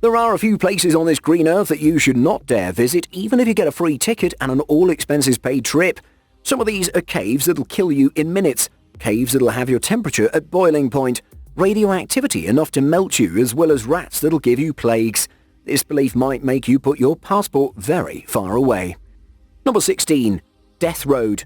There are a few places on this green earth that you should not dare visit, even if you get a free ticket and an all-expenses-paid trip. Some of these are caves that'll kill you in minutes, caves that'll have your temperature at boiling point, radioactivity enough to melt you, as well as rats that'll give you plagues. This belief might make you put your passport very far away. Number 16. Death Road.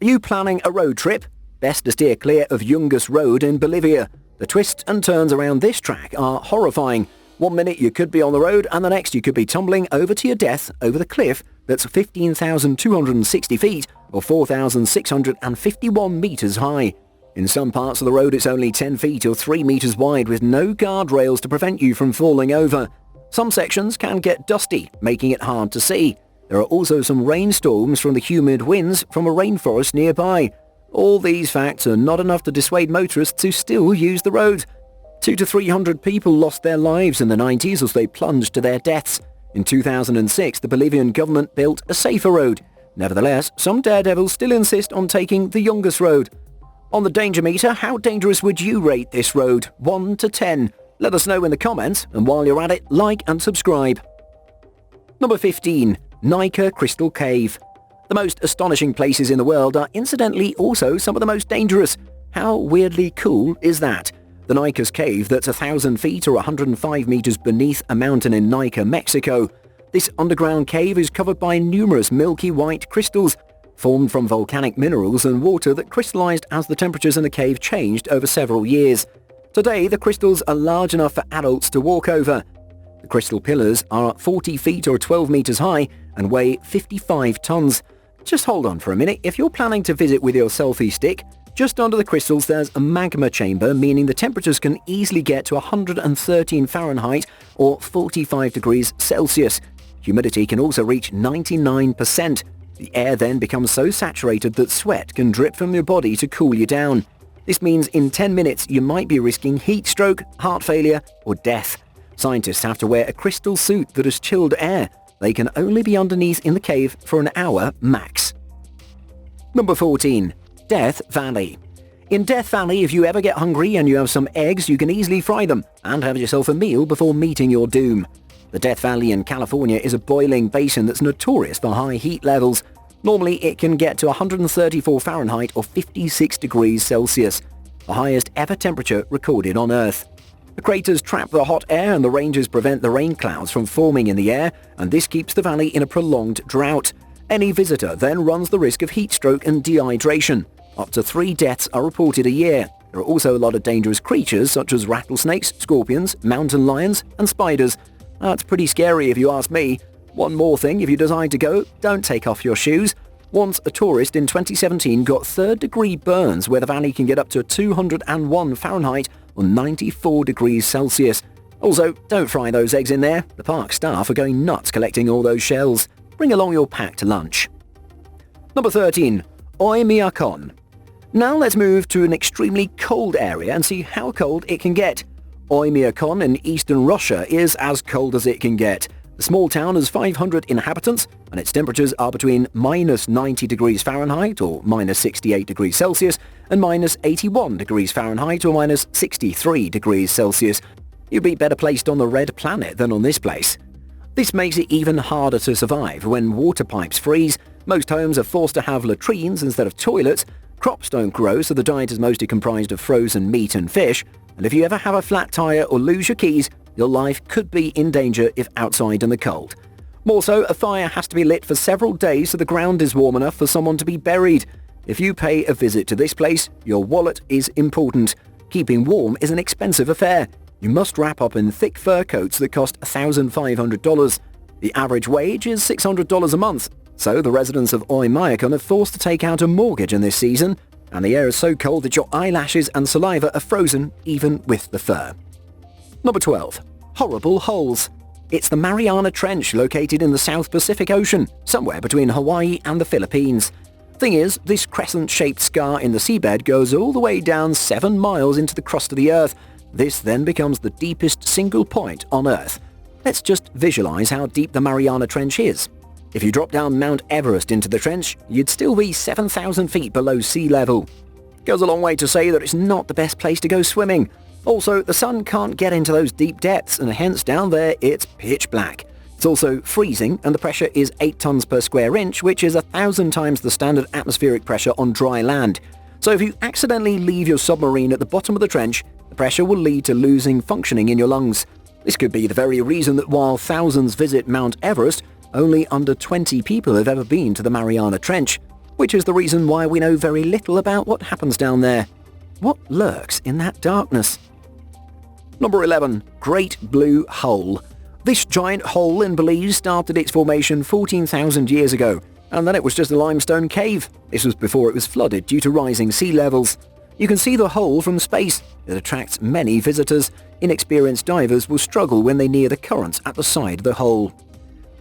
Are you planning a road trip? Best to steer clear of Yungas Road in Bolivia. The twists and turns around this track are horrifying. One minute you could be on the road and the next you could be tumbling over to your death over the cliff that's 15,260 feet or 4,651 meters high. In some parts of the road it's only 10 feet or 3 meters wide with no guardrails to prevent you from falling over. Some sections can get dusty, making it hard to see. There are also some rainstorms from the humid winds from a rainforest nearby. All these facts are not enough to dissuade motorists to still use the road. 200 to 300 people lost their lives in the 90s as they plunged to their deaths. In 2006, the Bolivian government built a safer road. Nevertheless, some daredevils still insist on taking the Yungas Road. On the danger meter, how dangerous would you rate this road? 1 to 10. Let us know in the comments, and while you're at it, like and subscribe. Number 15. NAICA Crystal Cave. The most astonishing places in the world are incidentally also some of the most dangerous. How weirdly cool is that? The NAICA's cave that's 1,000 feet or 105 meters beneath a mountain in NAICA, Mexico. This underground cave is covered by numerous milky white crystals, formed from volcanic minerals and water that crystallized as the temperatures in the cave changed over several years. Today, the crystals are large enough for adults to walk over. The crystal pillars are 40 feet or 12 meters high and weigh 55 tons. Just hold on for a minute. If you're planning to visit with your selfie stick, just under the crystals there's a magma chamber, meaning the temperatures can easily get to 113 Fahrenheit or 45 degrees Celsius. Humidity can also reach 99%. The air then becomes so saturated that sweat can drip from your body to cool you down. This means in 10 minutes you might be risking heat stroke, heart failure or death. Scientists have to wear a crystal suit that has chilled air. They can only be underneath in the cave for an hour max. Number 14. Death Valley. In Death Valley, if you ever get hungry and you have some eggs, you can easily fry them and have yourself a meal before meeting your doom. The Death Valley in California is a boiling basin that's notorious for high heat levels. Normally, it can get to 134 Fahrenheit or 56 degrees Celsius, the highest ever temperature recorded on Earth. The craters trap the hot air and the ranges prevent the rain clouds from forming in the air, and this keeps the valley in a prolonged drought. Any visitor then runs the risk of heat stroke and dehydration. Up to 3 deaths are reported a year. There are also a lot of dangerous creatures such as rattlesnakes, scorpions, mountain lions and spiders. That's pretty scary if you ask me. One more thing, if you decide to go, don't take off your shoes. Once a tourist in 2017 got third-degree burns where the valley can get up to 201 Fahrenheit or 94 degrees Celsius. Also, don't fry those eggs in there. The park staff are going nuts collecting all those shells. Bring along your packed lunch. Number 13. Oymyakon. Now let's move to an extremely cold area and see how cold it can get. Oymyakon in eastern Russia is as cold as it can get. The small town has 500 inhabitants and its temperatures are between minus 90 degrees Fahrenheit or minus 68 degrees Celsius and minus 81 degrees Fahrenheit or minus 63 degrees Celsius. You'd be better placed on the red planet than on this place. This makes it even harder to survive when water pipes freeze, most homes are forced to have latrines instead of toilets, crops don't grow so the diet is mostly comprised of frozen meat and fish, and if you ever have a flat tire or lose your keys, your life could be in danger if outside in the cold. More so, a fire has to be lit for several days so the ground is warm enough for someone to be buried. If you pay a visit to this place, your wallet is important. Keeping warm is an expensive affair. You must wrap up in thick fur coats that cost $1,500. The average wage is $600 a month, so the residents of Oymyakon are forced to take out a mortgage in this season, and the air is so cold that your eyelashes and saliva are frozen even with the fur. Number 12. Horrible holes. It's the Mariana Trench located in the South Pacific Ocean, somewhere between Hawaii and the Philippines. Thing is, this crescent-shaped scar in the seabed goes all the way down 7 miles into the crust of the Earth. This then becomes the deepest single point on Earth. Let's just visualize how deep the Mariana Trench is. If you drop down Mount Everest into the trench, you'd still be 7,000 feet below sea level. Goes a long way to say that it's not the best place to go swimming. Also, the sun can't get into those deep depths, and hence down there it's pitch black. It's also freezing, and the pressure is 8 tons per square inch, which is 1,000 times the standard atmospheric pressure on dry land. So if you accidentally leave your submarine at the bottom of the trench, the pressure will lead to losing functioning in your lungs. This could be the very reason that while thousands visit Mount Everest, only under 20 people have ever been to the Mariana Trench, which is the reason why we know very little about what happens down there. What lurks in that darkness? Number 11. Great Blue Hole. This giant hole in Belize started its formation 14,000 years ago, and then it was just a limestone cave. This was before it was flooded due to rising sea levels. You can see the hole from space. It attracts many visitors. Inexperienced divers will struggle when they near the currents at the side of the hole.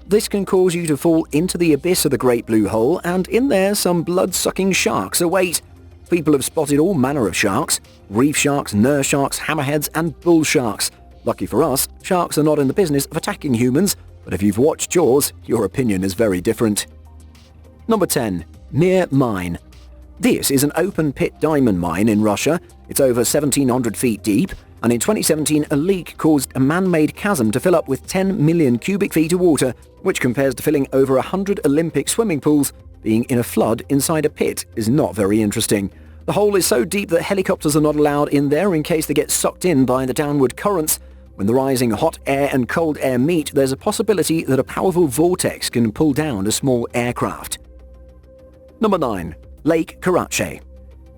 This can cause you to fall into the abyss of the Great Blue Hole, and in there some blood-sucking sharks await. People have spotted all manner of sharks: reef sharks, nurse sharks, hammerheads, and bull sharks. Lucky for us, sharks are not in the business of attacking humans, but if you've watched Jaws, your opinion is very different. Number 10. Mir Mine. This is an open-pit diamond mine in Russia. It's over 1,700 feet deep, and in 2017 a leak caused a man-made chasm to fill up with 10 million cubic feet of water, which compares to filling over 100 Olympic swimming pools. Being in a flood inside a pit is not very interesting. The hole is so deep that helicopters are not allowed in there in case they get sucked in by the downward currents. When the rising hot air and cold air meet, there's a possibility that a powerful vortex can pull down a small aircraft. Number 9. Lake KARACHAY.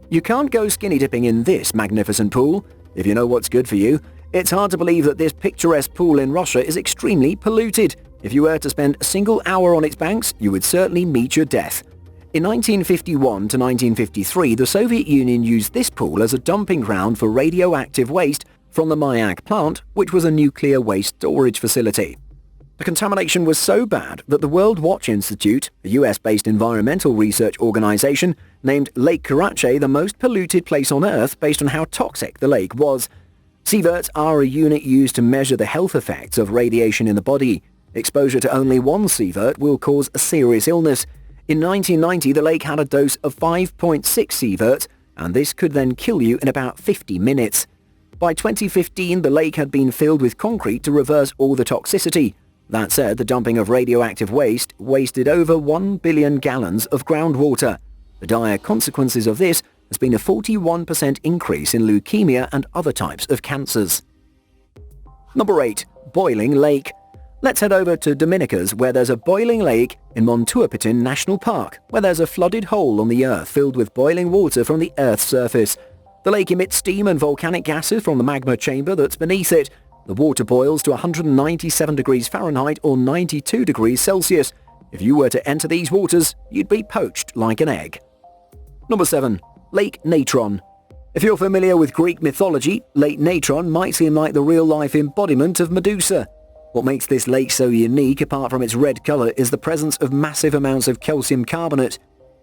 You can't go skinny dipping in this magnificent pool. If you know what's good for you, it's hard to believe that this picturesque pool in Russia is extremely polluted. If you were to spend a single hour on its banks, you would certainly meet your death. In 1951 to 1953, the Soviet Union used this pool as a dumping ground for radioactive waste from the Mayak plant, which was a nuclear waste storage facility. The contamination was so bad that the World Watch Institute, a US-based environmental research organization, named Lake KARACHAY the most polluted place on Earth based on how toxic the lake was. Sieverts are a unit used to measure the health effects of radiation in the body. Exposure to only one sievert will cause a serious illness. In 1990, the lake had a dose of 5.6 sieverts, and this could then kill you in about 50 minutes. By 2015, the lake had been filled with concrete to reverse all the toxicity. That said, the dumping of radioactive waste wasted over 1 billion gallons of groundwater. The dire consequences of this has been a 41% increase in leukemia and other types of cancers. Number 8. Boiling Lake. Let's head over to Dominica's, where there's a boiling lake in Montuapitin National Park, where there's a flooded hole on the earth filled with boiling water from the Earth's surface. The lake emits steam and volcanic gases from the magma chamber that's beneath it. The water boils to 197 degrees Fahrenheit or 92 degrees Celsius. If you were to enter these waters, you'd be poached like an egg. Number 7. Lake Natron. If you're familiar with Greek mythology, Lake Natron might seem like the real-life embodiment of Medusa. What makes this lake so unique, apart from its red color, is the presence of massive amounts of calcium carbonate.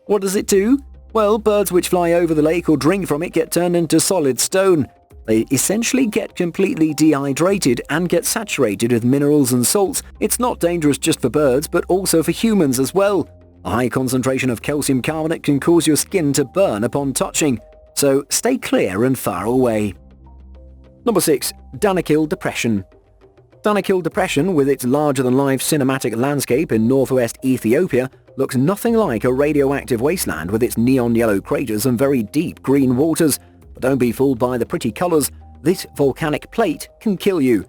What does it do? Well, birds which fly over the lake or drink from it get turned into solid stone. They essentially get completely dehydrated and get saturated with minerals and salts. It's not dangerous just for birds, but also for humans as well. A high concentration of calcium carbonate can cause your skin to burn upon touching, so stay clear and far away. Number 6. DANAKIL Depression. DANAKIL Depression, with its larger-than-life cinematic landscape in northwest Ethiopia, looks nothing like a radioactive wasteland with its neon yellow craters and very deep green waters. But don't be fooled by the pretty colors. This volcanic plate can kill you.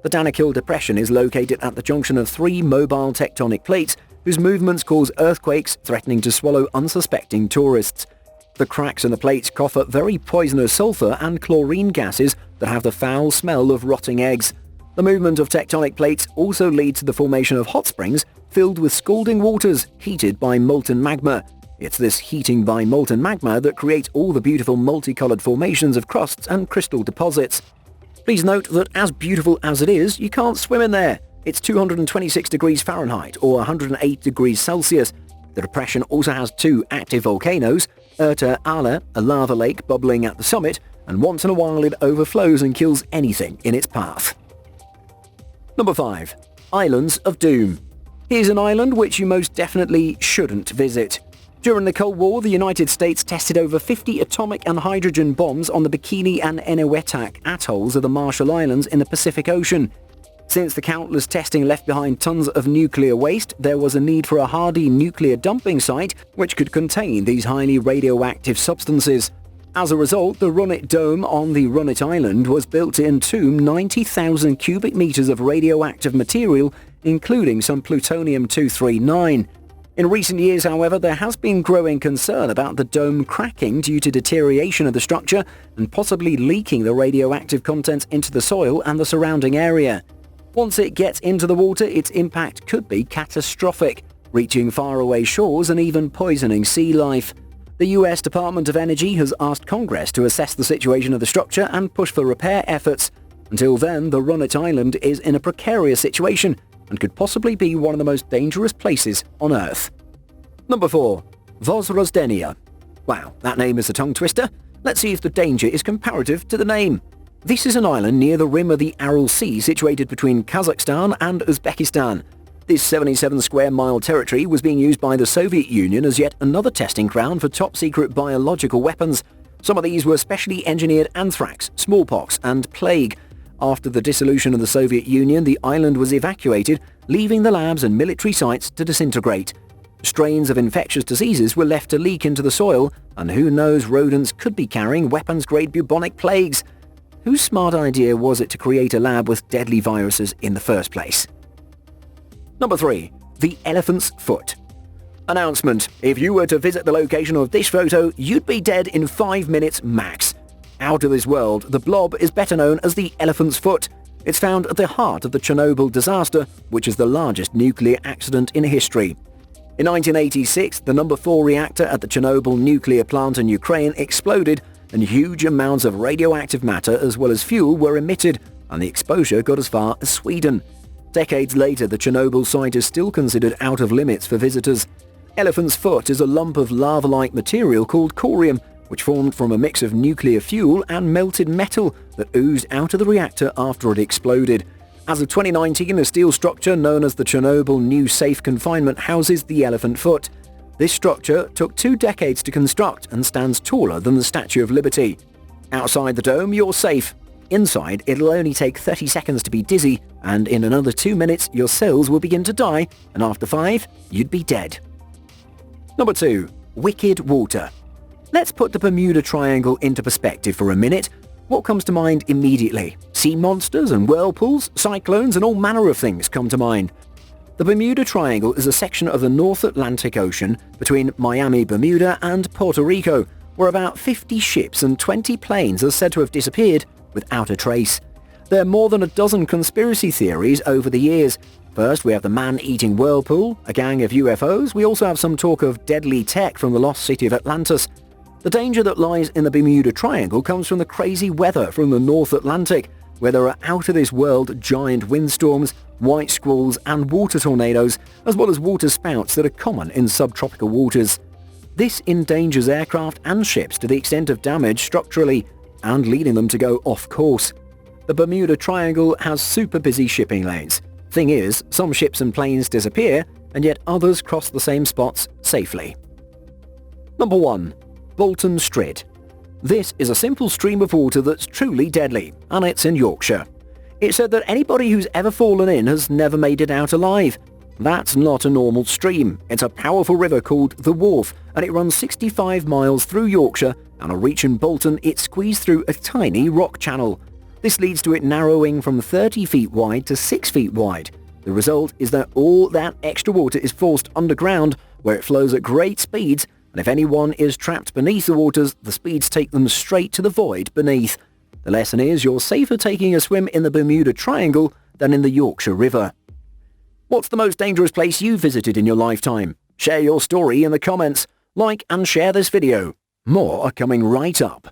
The DANAKIL Depression is located at the junction of 3 mobile tectonic plates whose movements cause earthquakes threatening to swallow unsuspecting tourists. The cracks in the plates cough up very poisonous sulfur and chlorine gases that have the foul smell of rotting eggs. The movement of tectonic plates also leads to the formation of hot springs filled with scalding waters heated by molten magma. It's this heating by molten magma that creates all the beautiful multicolored formations of crusts and crystal deposits. Please note that as beautiful as it is, you can't swim in there. It's 226 degrees Fahrenheit or 108 degrees Celsius. The depression also has 2 active volcanoes, Erta Ala, a lava lake bubbling at the summit, and once in a while it overflows and kills anything in its path. Number 5. Islands of Doom. Here's an island which you most definitely shouldn't visit. During the Cold War, the United States tested over 50 atomic and hydrogen bombs on the Bikini and Eniwetok atolls of the Marshall Islands in the Pacific Ocean. Since the countless testing left behind tons of nuclear waste, there was a need for a hardy nuclear dumping site which could contain these highly radioactive substances. As a result, the Runit Dome on the Runit Island was built to entomb 90,000 cubic meters of radioactive material, including some plutonium-239. In recent years, however, there has been growing concern about the dome cracking due to deterioration of the structure and possibly leaking the radioactive contents into the soil and the surrounding area. Once it gets into the water, its impact could be catastrophic, reaching faraway shores and even poisoning sea life. The US Department of Energy has asked Congress to assess the situation of the structure and push for repair efforts. Until then, the Runit Island is in a precarious situation and could possibly be one of the most dangerous places on Earth. Number 4. Vozrozdenia. Wow, that name is a tongue twister. Let's see if the danger is comparative to the name. This is an island near the rim of the Aral Sea situated between Kazakhstan and Uzbekistan. This 77 square mile territory was being used by the Soviet Union as yet another testing ground for top-secret biological weapons. Some of these were specially engineered anthrax, smallpox and plague. After the dissolution of the Soviet Union, the island was evacuated, leaving the labs and military sites to disintegrate. Strains of infectious diseases were left to leak into the soil, and who knows, rodents could be carrying weapons-grade bubonic plagues. Whose smart idea was it to create a lab with deadly viruses in the first place? Number 3. The Elephant's Foot. Announcement: if you were to visit the location of this photo, you'd be dead in 5 minutes max. Out of this world, the blob is better known as the Elephant's Foot. It's found at the heart of the Chernobyl disaster, which is the largest nuclear accident in history. In 1986, the number 4 reactor at the Chernobyl nuclear plant in Ukraine exploded, and huge amounts of radioactive matter as well as fuel were emitted, and the exposure got as far as Sweden. Decades later, the Chernobyl site is still considered out of limits for visitors. Elephant's Foot is a lump of lava-like material called corium, which formed from a mix of nuclear fuel and melted metal that oozed out of the reactor after it exploded. As of 2019, a steel structure known as the Chernobyl New Safe Confinement houses the Elephant Foot. This structure took 2 decades to construct and stands taller than the Statue of Liberty. Outside the dome, you're safe. Inside, it'll only take 30 seconds to be dizzy, and in another 2 minutes, your cells will begin to die, and after 5, you'd be dead. Number 2. Wicked Water. Let's put the Bermuda Triangle into perspective for a minute. What comes to mind immediately? Sea monsters and whirlpools, cyclones, and all manner of things come to mind. The Bermuda Triangle is a section of the North Atlantic Ocean between Miami, Bermuda, and Puerto Rico, where about 50 ships and 20 planes are said to have disappeared without a trace. There are more than a dozen conspiracy theories over the years. First, we have the man-eating whirlpool, a gang of UFOs. We also have some talk of deadly tech from the lost city of Atlantis. The danger that lies in the Bermuda Triangle comes from the crazy weather from the North Atlantic, where there are out-of-this-world giant windstorms, white squalls and water tornadoes, as well as water spouts that are common in subtropical waters. This endangers aircraft and ships to the extent of damage structurally and leading them to go off course. The Bermuda Triangle has super busy shipping lanes. Thing is, some ships and planes disappear, and yet others cross the same spots safely. Number 1. Bolton Strid. This is a simple stream of water that's truly deadly, and it's in Yorkshire. It's said that anybody who's ever fallen in has never made it out alive. That's not a normal stream. It's a powerful river called the Wharfe, and it runs 65 miles through Yorkshire, and on reaching Bolton it squeezed through a tiny rock channel. This leads to it narrowing from 30 feet wide to 6 feet wide. The result is that all that extra water is forced underground, where it flows at great speeds, and if anyone is trapped beneath the waters, the speeds take them straight to the void beneath. The lesson is you're safer taking a swim in the Bermuda Triangle than in the Yorkshire River. What's the most dangerous place you visited in your lifetime? Share your story in the comments. Like and share this video. More are coming right up.